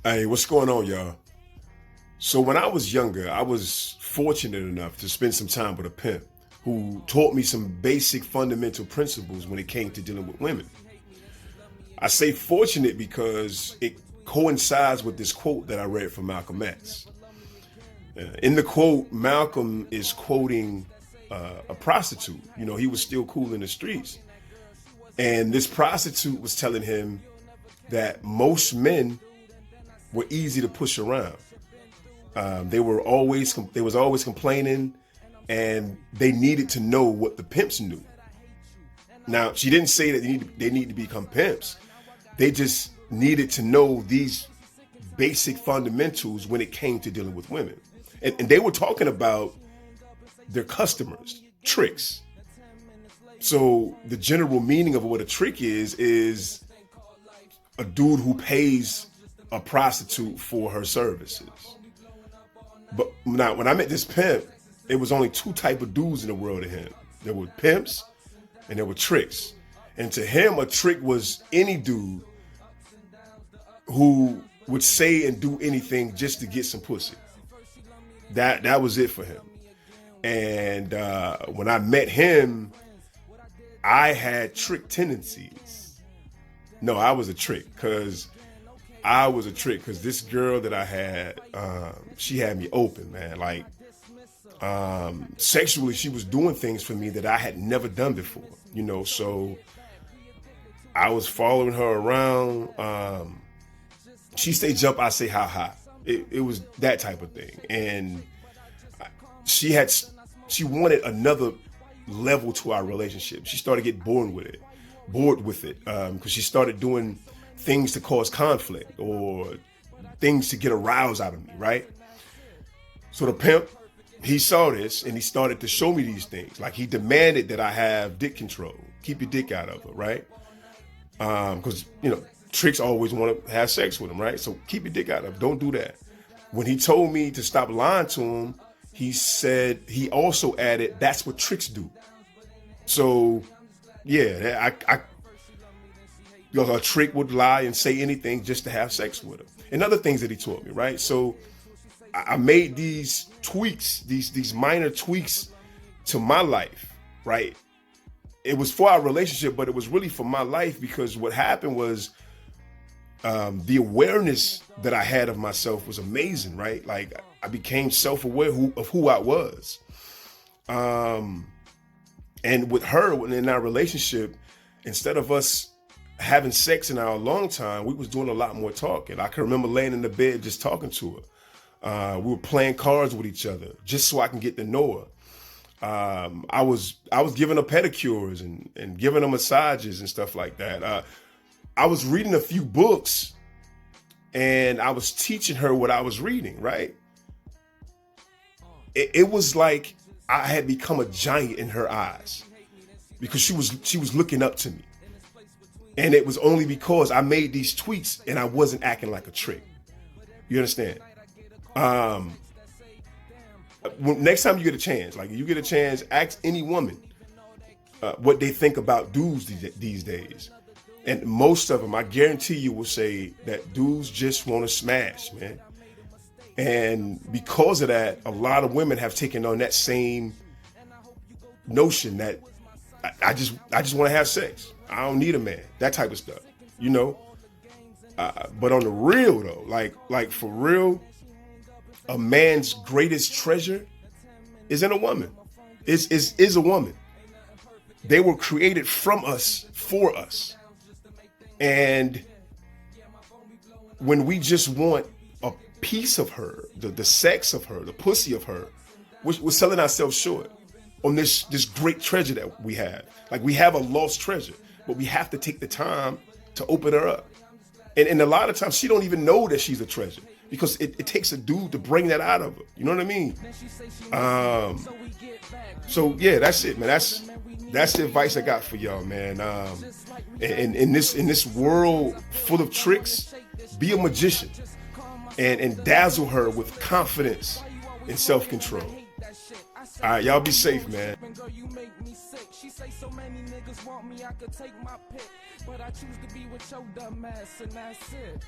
Hey, what's going on, y'all? So when I was younger, I was fortunate enough to spend some time with a pimp who taught me some basic fundamental principles when it came to dealing with women. I say fortunate because it coincides with this quote that I read from Malcolm X. In the quote, Malcolm is quoting a prostitute. You know, he was still cool in the streets. And this prostitute was telling him that most men were easy to push around. They was always complaining, and they needed to know what the pimps knew. Now, she didn't say that they need to become pimps. They just needed to know these basic fundamentals when it came to dealing with women. And they were talking about their customers, tricks. So the general meaning of what a trick is a dude who pays a prostitute for her services. But now, when I met this pimp, it was only two type of dudes in the world to him. There were pimps and there were tricks. And to him, a trick was any dude who would say and do anything just to get some pussy. That was it for him. And when I met him, I had trick tendencies. No, I was a trick because this girl that I had, she had me open, man. Like, sexually, she was doing things for me that I had never done before, you know? So I was following her around. She say jump, I say how high. It was that type of thing. And she wanted another level to our relationship. She started getting bored with it, because she started doing things to cause conflict or things to get a rouse out of me, right? So the pimp, he saw this and he started to show me these things. Like, he demanded that I have dick control, keep your dick out of her, right? Because, you know, tricks always want to have sex with him, right? So keep your dick out of her, don't do that. When he told me to stop lying to him, he said, he also added, that's what tricks do. So yeah, a trick would lie and say anything just to have sex with her. And other things that he taught me, right? So I made these tweaks, these minor tweaks to my life, right? It was for our relationship, but it was really for my life, because what happened was the awareness that I had of myself was amazing, right? Like, I became self-aware of who I was. And with her, in our relationship, instead of us having sex in our long time, we was doing a lot more talking. I can remember laying in the bed just talking to her. We were playing cards with each other just so I can get to know her. I was giving her pedicures and giving her massages and stuff like that. I was reading a few books and I was teaching her what I was reading, right? It was like I had become a giant in her eyes because she was looking up to me. And it was only because I made these tweaks and I wasn't acting like a trick. You understand? Next time you get a chance, ask any woman what they think about dudes these days. And most of them, I guarantee you, will say that dudes just want to smash, man. And because of that, a lot of women have taken on that same notion that I just want to have sex. I don't need a man, that type of stuff, you know? But on the real though, like for real, a man's greatest treasure is in a woman, is a woman. They were created from us, for us. And when we just want a piece of her, the sex of her, the pussy of her, we're selling ourselves short on this great treasure that we have. Like, we have a lost treasure, but we have to take the time to open her up. And a lot of times she don't even know that she's a treasure because it takes a dude to bring that out of her. You know what I mean? So yeah, that's it, man. That's the advice I got for y'all, man. And in this world full of tricks, be a magician and dazzle her with confidence and self-control. All right, y'all be safe, man. She say so many niggas want me, I could take my pick, but I choose to be with your dumb ass, and that's it.